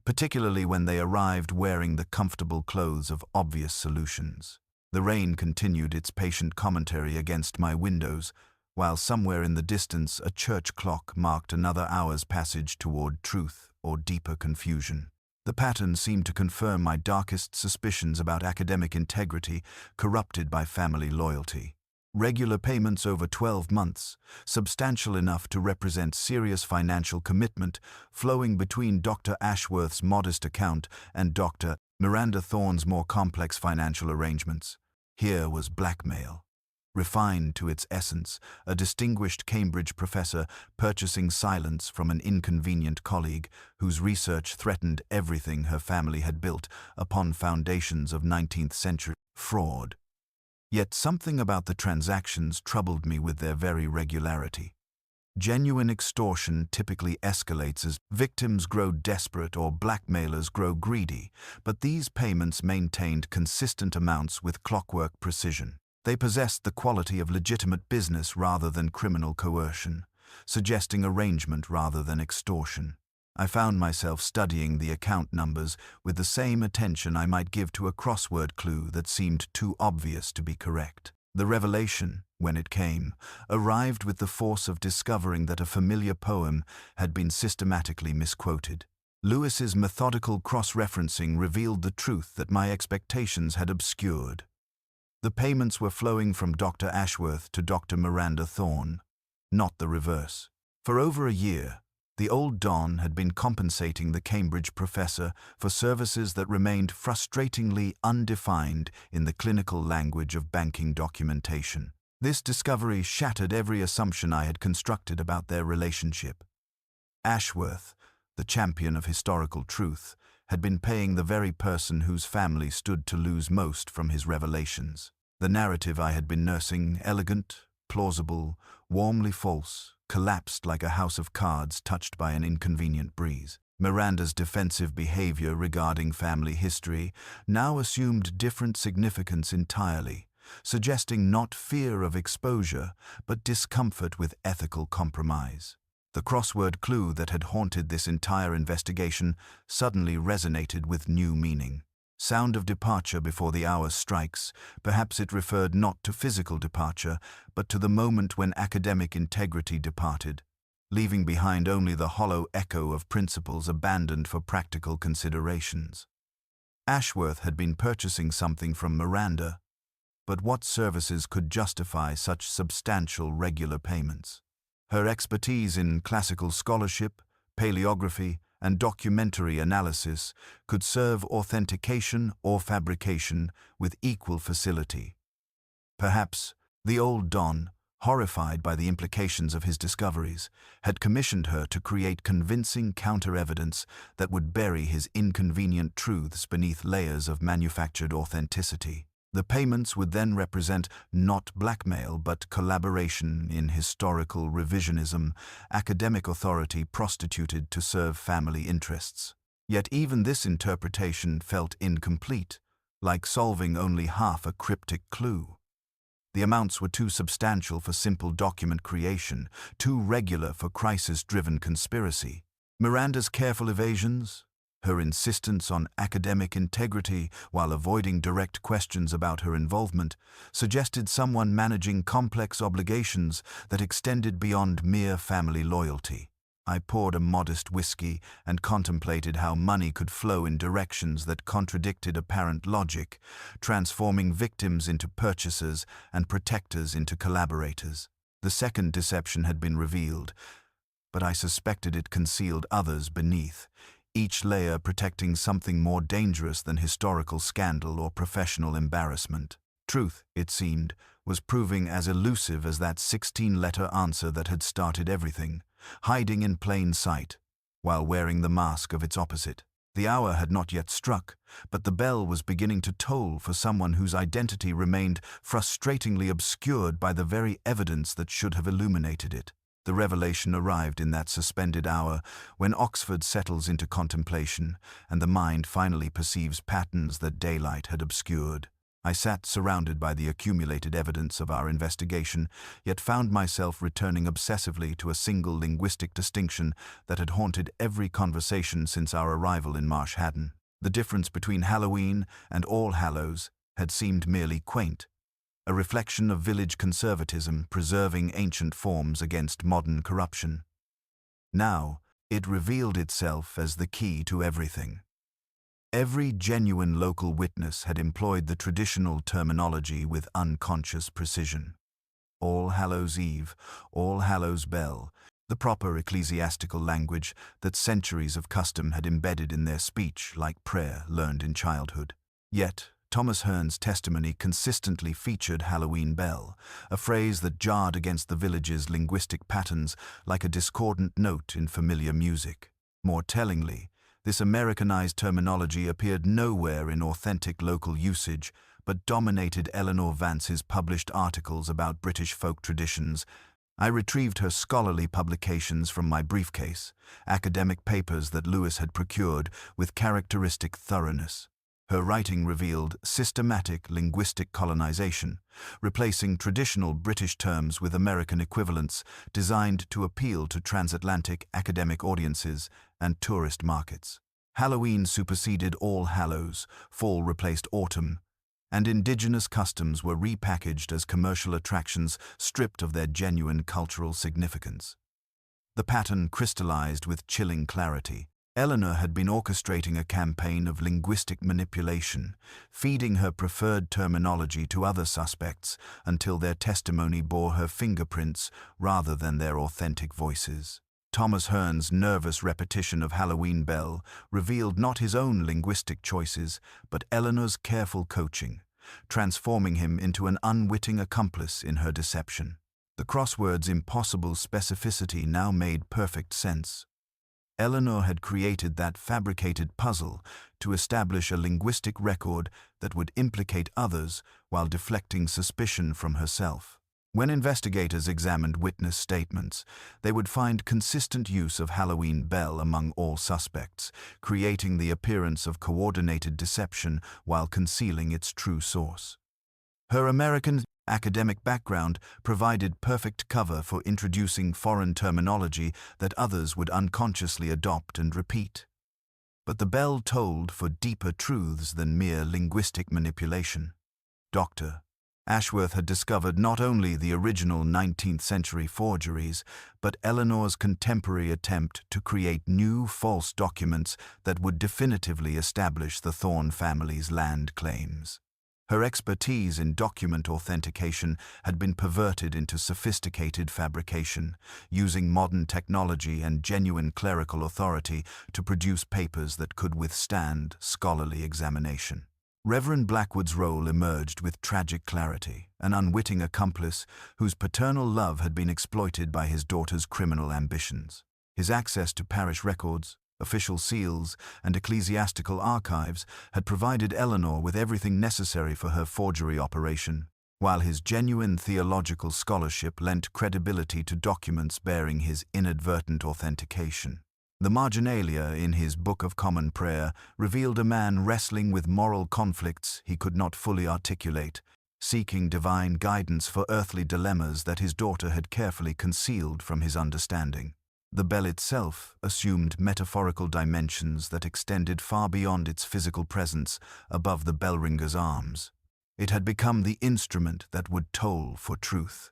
particularly when they arrived wearing the comfortable clothes of obvious solutions. The rain continued its patient commentary against my windows, while somewhere in the distance a church clock marked another hour's passage toward truth or deeper confusion. The pattern seemed to confirm my darkest suspicions about academic integrity corrupted by family loyalty. Regular payments over 12 months, substantial enough to represent serious financial commitment, flowing between Dr. Ashworth's modest account and Dr. Miranda Thorne's more complex financial arrangements. Here was blackmail. Refined to its essence, a distinguished Cambridge professor purchasing silence from an inconvenient colleague whose research threatened everything her family had built upon foundations of 19th-century fraud. Yet something about the transactions troubled me with their very regularity. Genuine extortion typically escalates as victims grow desperate or blackmailers grow greedy, but these payments maintained consistent amounts with clockwork precision. They possessed the quality of legitimate business rather than criminal coercion, suggesting arrangement rather than extortion. I found myself studying the account numbers with the same attention I might give to a crossword clue that seemed too obvious to be correct. The revelation, when it came, arrived with the force of discovering that a familiar poem had been systematically misquoted. Lewis's methodical cross-referencing revealed the truth that my expectations had obscured. The payments were flowing from Dr. Ashworth to Dr. Miranda Thorne, not the reverse. For over a year, the old Don had been compensating the Cambridge professor for services that remained frustratingly undefined in the clinical language of banking documentation. This discovery shattered every assumption I had constructed about their relationship. Ashworth, the champion of historical truth, had been paying the very person whose family stood to lose most from his revelations. The narrative I had been nursing, elegant, plausible, warmly false, collapsed like a house of cards touched by an inconvenient breeze. Miranda's defensive behavior regarding family history now assumed different significance entirely, suggesting not fear of exposure, but discomfort with ethical compromise. The crossword clue that had haunted this entire investigation suddenly resonated with new meaning. Sound of departure before the hour strikes, perhaps it referred not to physical departure, but to the moment when academic integrity departed, leaving behind only the hollow echo of principles abandoned for practical considerations. Ashworth had been purchasing something from Miranda, But what services could justify such substantial regular payments? Her expertise in classical scholarship, paleography, and documentary analysis could serve authentication or fabrication with equal facility. Perhaps the old Don, horrified by the implications of his discoveries, had commissioned her to create convincing counter-evidence that would bury his inconvenient truths beneath layers of manufactured authenticity. The payments would then represent not blackmail but collaboration in historical revisionism, academic authority prostituted to serve family interests. Yet even this interpretation felt incomplete, like solving only half a cryptic clue. The amounts were too substantial for simple document creation, too regular for crisis-driven conspiracy. Miranda's careful evasions, her insistence on academic integrity while avoiding direct questions about her involvement, suggested someone managing complex obligations that extended beyond mere family loyalty. I poured a modest whiskey and contemplated how money could flow in directions that contradicted apparent logic, transforming victims into purchasers and protectors into collaborators. The second deception had been revealed, but I suspected it concealed others beneath, each layer protecting something more dangerous than historical scandal or professional embarrassment. Truth, it seemed, was proving as elusive as that 16-letter answer that had started everything, hiding in plain sight, while wearing the mask of its opposite. The hour had not yet struck, but the bell was beginning to toll for someone whose identity remained frustratingly obscured by the very evidence that should have illuminated it. The revelation arrived in that suspended hour when Oxford settles into contemplation and the mind finally perceives patterns that daylight had obscured. I sat surrounded by the accumulated evidence of our investigation, yet found myself returning obsessively to a single linguistic distinction that had haunted every conversation since our arrival in Marsh Haddon. The difference between Halloween and All Hallows had seemed merely quaint, a reflection of village conservatism preserving ancient forms against modern corruption. Now, it revealed itself as the key to everything. Every genuine local witness had employed the traditional terminology with unconscious precision. All Hallows Eve, All Hallows Bell, the proper ecclesiastical language that centuries of custom had embedded in their speech like prayer learned in childhood. Yet, Thomas Hearne's testimony consistently featured Halloween Bell, a phrase that jarred against the village's linguistic patterns like a discordant note in familiar music. More tellingly, this Americanized terminology appeared nowhere in authentic local usage, but dominated Eleanor Vance's published articles about British folk traditions. I retrieved her scholarly publications from my briefcase, academic papers that Lewis had procured with characteristic thoroughness. Her writing revealed systematic linguistic colonization, replacing traditional British terms with American equivalents designed to appeal to transatlantic academic audiences and tourist markets. Halloween superseded All Hallows, fall replaced autumn, and indigenous customs were repackaged as commercial attractions stripped of their genuine cultural significance. The pattern crystallized with chilling clarity. Eleanor had been orchestrating a campaign of linguistic manipulation, feeding her preferred terminology to other suspects until their testimony bore her fingerprints rather than their authentic voices. Thomas Hearne's nervous repetition of Halloween Bell revealed not his own linguistic choices, but Eleanor's careful coaching, transforming him into an unwitting accomplice in her deception. The crossword's impossible specificity now made perfect sense. Eleanor had created that fabricated puzzle to establish a linguistic record that would implicate others while deflecting suspicion from herself. When investigators examined witness statements, they would find consistent use of Halloween Bell among all suspects, creating the appearance of coordinated deception while concealing its true source. Her American academic background provided perfect cover for introducing foreign terminology that others would unconsciously adopt and repeat. But the bell tolled for deeper truths than mere linguistic manipulation. Dr. Ashworth had discovered not only the original 19th-century forgeries, but Eleanor's contemporary attempt to create new false documents that would definitively establish the Thorne family's land claims. Her expertise in document authentication had been perverted into sophisticated fabrication, using modern technology and genuine clerical authority to produce papers that could withstand scholarly examination. Reverend Blackwood's role emerged with tragic clarity, an unwitting accomplice whose paternal love had been exploited by his daughter's criminal ambitions. His access to parish records, official seals, and ecclesiastical archives had provided Eleanor with everything necessary for her forgery operation, while his genuine theological scholarship lent credibility to documents bearing his inadvertent authentication. The marginalia in his Book of Common Prayer revealed a man wrestling with moral conflicts he could not fully articulate, seeking divine guidance for earthly dilemmas that his daughter had carefully concealed from his understanding. The bell itself assumed metaphorical dimensions that extended far beyond its physical presence above the bellringer's arms. It had become the instrument that would toll for truth,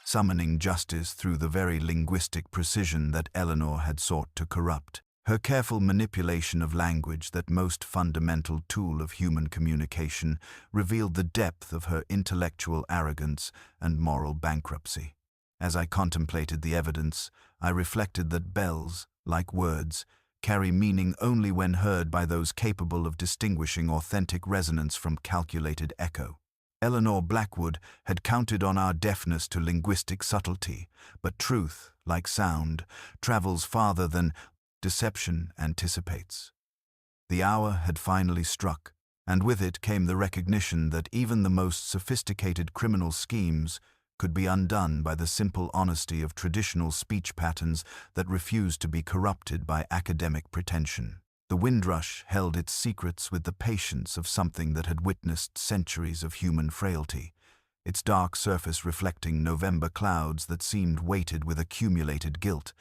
summoning justice through the very linguistic precision that Eleanor had sought to corrupt. Her careful manipulation of language, that most fundamental tool of human communication, revealed the depth of her intellectual arrogance and moral bankruptcy. As I contemplated the evidence, I reflected that bells, like words, carry meaning only when heard by those capable of distinguishing authentic resonance from calculated echo. Eleanor Blackwood had counted on our deafness to linguistic subtlety, but truth, like sound, travels farther than deception anticipates. The hour had finally struck, and with it came the recognition that even the most sophisticated criminal schemes could be undone by the simple honesty of traditional speech patterns that refused to be corrupted by academic pretension. The Windrush held its secrets with the patience of something that had witnessed centuries of human frailty, its dark surface reflecting November clouds that seemed weighted with accumulated guilt.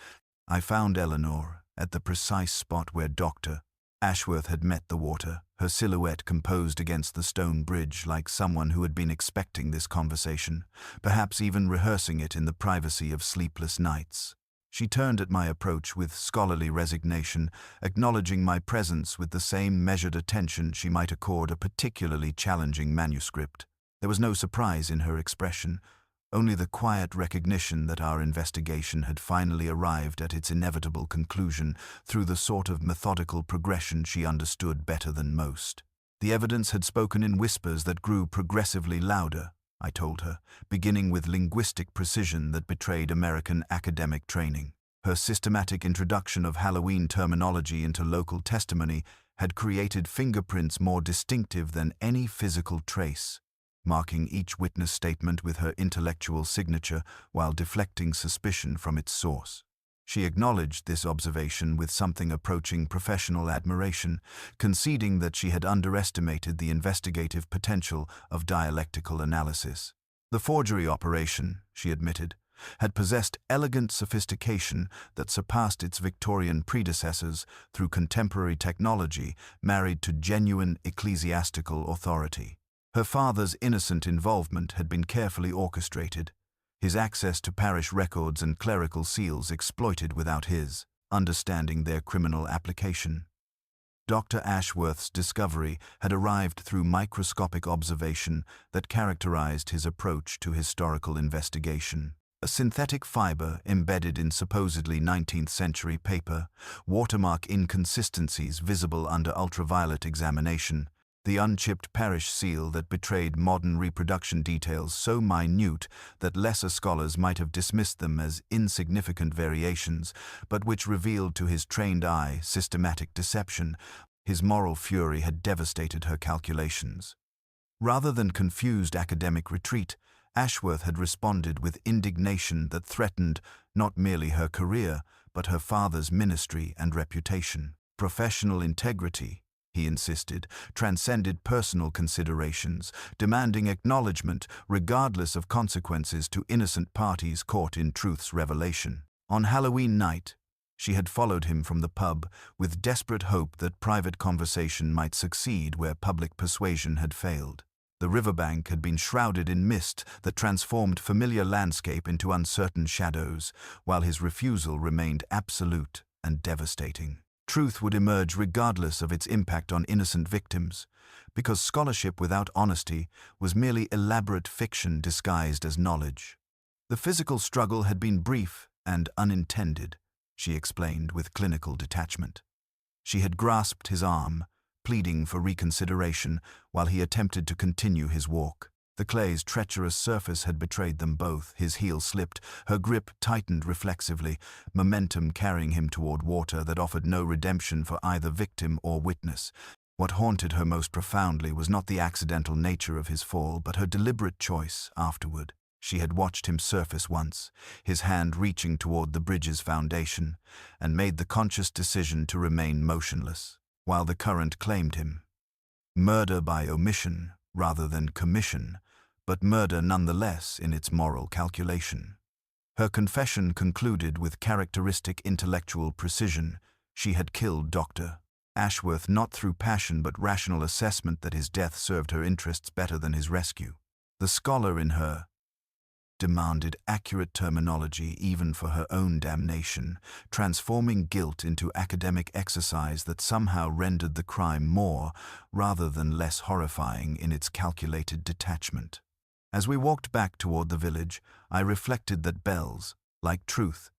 I found Eleanor at the precise spot where Dr. Ashworth had met the water, her silhouette composed against the stone bridge like someone who had been expecting this conversation, perhaps even rehearsing it in the privacy of sleepless nights. She turned at my approach with scholarly resignation, acknowledging my presence with the same measured attention she might accord a particularly challenging manuscript. There was no surprise in her expression, only the quiet recognition that our investigation had finally arrived at its inevitable conclusion through the sort of methodical progression she understood better than most. The evidence had spoken in whispers that grew progressively louder, I told her, beginning with linguistic precision that betrayed American academic training. Her systematic introduction of Halloween terminology into local testimony had created fingerprints more distinctive than any physical trace, marking each witness statement with her intellectual signature while deflecting suspicion from its source. She acknowledged this observation with something approaching professional admiration, conceding that she had underestimated the investigative potential of dialectical analysis. The forgery operation, she admitted, had possessed elegant sophistication that surpassed its Victorian predecessors through contemporary technology married to genuine ecclesiastical authority. Her father's innocent involvement had been carefully orchestrated, his access to parish records and clerical seals exploited without his understanding their criminal application. Dr. Ashworth's discovery had arrived through microscopic observation that characterized his approach to historical investigation. A synthetic fiber embedded in supposedly 19th-century paper, watermark inconsistencies visible under ultraviolet examination, the unchipped parish seal that betrayed modern reproduction details so minute that lesser scholars might have dismissed them as insignificant variations, but which revealed to his trained eye systematic deception. His moral fury had devastated her calculations. Rather than confused academic retreat, Ashworth had responded with indignation that threatened not merely her career, but her father's ministry and reputation. Professional integrity, he insisted, transcended personal considerations, demanding acknowledgement regardless of consequences to innocent parties caught in truth's revelation. On Halloween night, she had followed him from the pub with desperate hope that private conversation might succeed where public persuasion had failed. The riverbank had been shrouded in mist that transformed familiar landscape into uncertain shadows, while his refusal remained absolute and devastating. Truth would emerge regardless of its impact on innocent victims, because scholarship without honesty was merely elaborate fiction disguised as knowledge. The physical struggle had been brief and unintended, she explained with clinical detachment. She had grasped his arm, pleading for reconsideration while he attempted to continue his walk. The clay's treacherous surface had betrayed them both. His heel slipped, her grip tightened reflexively, momentum carrying him toward water that offered no redemption for either victim or witness. What haunted her most profoundly was not the accidental nature of his fall, but her deliberate choice afterward. She had watched him surface once, his hand reaching toward the bridge's foundation, and made the conscious decision to remain motionless, while the current claimed him. Murder by omission rather than commission, but murder nonetheless in its moral calculation. Her confession concluded with characteristic intellectual precision. She had killed Dr. Ashworth not through passion but rational assessment that his death served her interests better than his rescue. The scholar in her demanded accurate terminology even for her own damnation, transforming guilt into academic exercise that somehow rendered the crime more rather than less horrifying in its calculated detachment. As we walked back toward the village, I reflected that bells, like truth,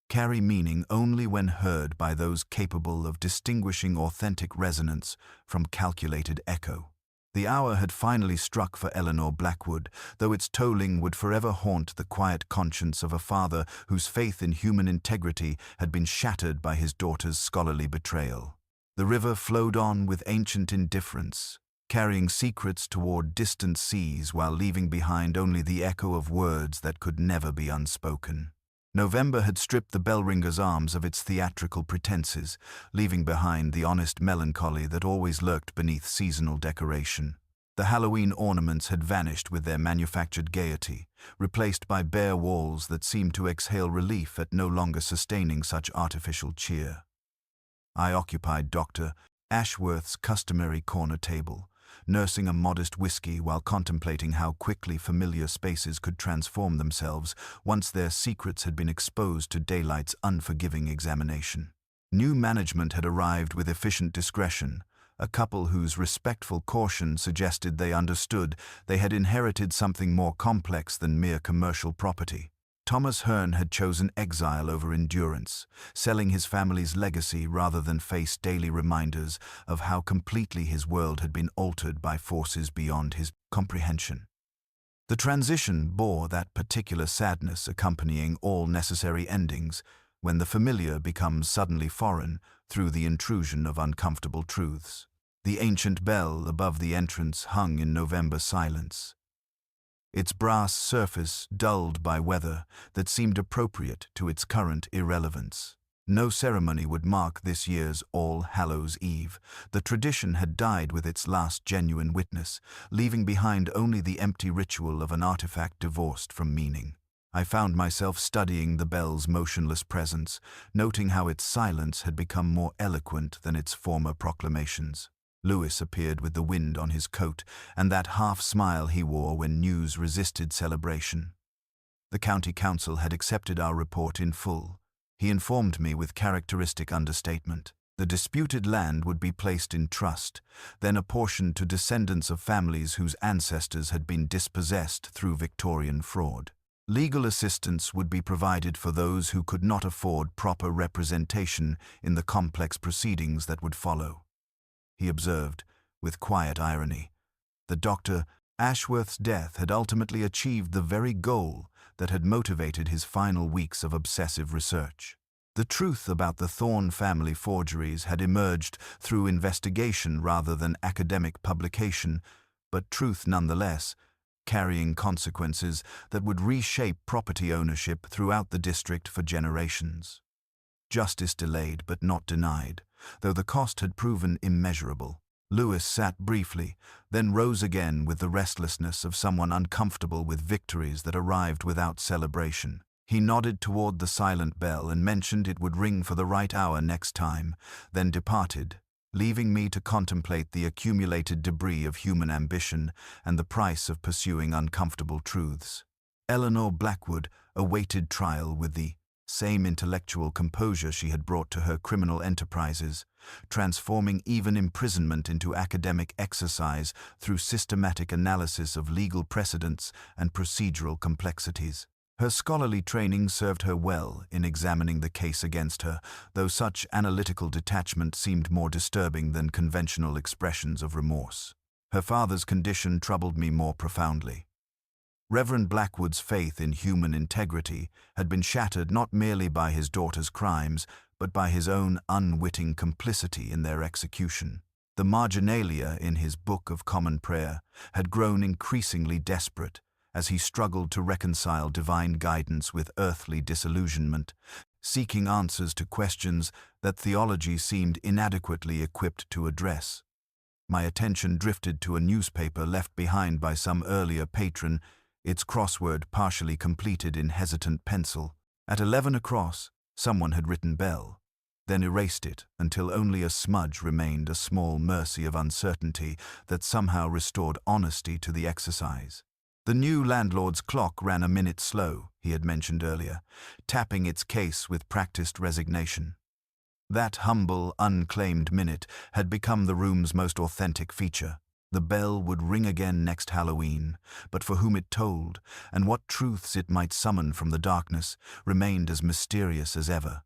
carry meaning only when heard by those capable of distinguishing authentic resonance from calculated echo. The hour had finally struck for Eleanor Blackwood, though its tolling would forever haunt the quiet conscience of a father whose faith in human integrity had been shattered by his daughter's scholarly betrayal. The river flowed on with ancient indifference, carrying secrets toward distant seas while leaving behind only the echo of words that could never be unspoken. November had stripped the bell-ringer's arms of its theatrical pretenses, leaving behind the honest melancholy that always lurked beneath seasonal decoration. The Halloween ornaments had vanished with their manufactured gaiety, replaced by bare walls that seemed to exhale relief at no longer sustaining such artificial cheer. I occupied Dr. Ashworth's customary corner table, nursing a modest whiskey while contemplating how quickly familiar spaces could transform themselves once their secrets had been exposed to daylight's unforgiving examination. New management had arrived with efficient discretion, a couple whose respectful caution suggested they understood they had inherited something more complex than mere commercial property. Thomas Hearn had chosen exile over endurance, selling his family's legacy rather than face daily reminders of how completely his world had been altered by forces beyond his comprehension. The transition bore that particular sadness accompanying all necessary endings when the familiar becomes suddenly foreign through the intrusion of uncomfortable truths. The ancient bell above the entrance hung in November silence, its brass surface dulled by weather that seemed appropriate to its current irrelevance. No ceremony would mark this year's All Hallows' Eve. The tradition had died with its last genuine witness, leaving behind only the empty ritual of an artifact divorced from meaning. I found myself studying the bell's motionless presence, noting how its silence had become more eloquent than its former proclamations. Lewis appeared with the wind on his coat and that half-smile he wore when news resisted celebration. The county council had accepted our report in full. He informed me with characteristic understatement. The disputed land would be placed in trust, then apportioned to descendants of families whose ancestors had been dispossessed through Victorian fraud. Legal assistance would be provided for those who could not afford proper representation in the complex proceedings that would follow. He observed, with quiet irony, that Dr. Ashworth's death had ultimately achieved the very goal that had motivated his final weeks of obsessive research. The truth about the Thorne family forgeries had emerged through investigation rather than academic publication, but truth nonetheless, carrying consequences that would reshape property ownership throughout the district for generations. Justice delayed but not denied, though the cost had proven immeasurable. Lewis sat briefly, then rose again with the restlessness of someone uncomfortable with victories that arrived without celebration. He nodded toward the silent bell and mentioned it would ring for the right hour next time, then departed, leaving me to contemplate the accumulated debris of human ambition and the price of pursuing uncomfortable truths. Eleanor Blackwood awaited trial with the same intellectual composure she had brought to her criminal enterprises, transforming even imprisonment into academic exercise through systematic analysis of legal precedents and procedural complexities. Her scholarly training served her well in examining the case against her, though such analytical detachment seemed more disturbing than conventional expressions of remorse. Her father's condition troubled me more profoundly. Reverend Blackwood's faith in human integrity had been shattered not merely by his daughter's crimes, but by his own unwitting complicity in their execution. The marginalia in his Book of Common Prayer had grown increasingly desperate as he struggled to reconcile divine guidance with earthly disillusionment, seeking answers to questions that theology seemed inadequately equipped to address. My attention drifted to a newspaper left behind by some earlier patron, its crossword partially completed in hesitant pencil. At 11 across, someone had written bell, then erased it until only a smudge remained, a small mercy of uncertainty that somehow restored honesty to the exercise. The new landlord's clock ran a minute slow, he had mentioned earlier, tapping its case with practiced resignation. That humble, unclaimed minute had become the room's most authentic feature. The bell would ring again next Halloween, but for whom it tolled, and what truths it might summon from the darkness, remained as mysterious as ever.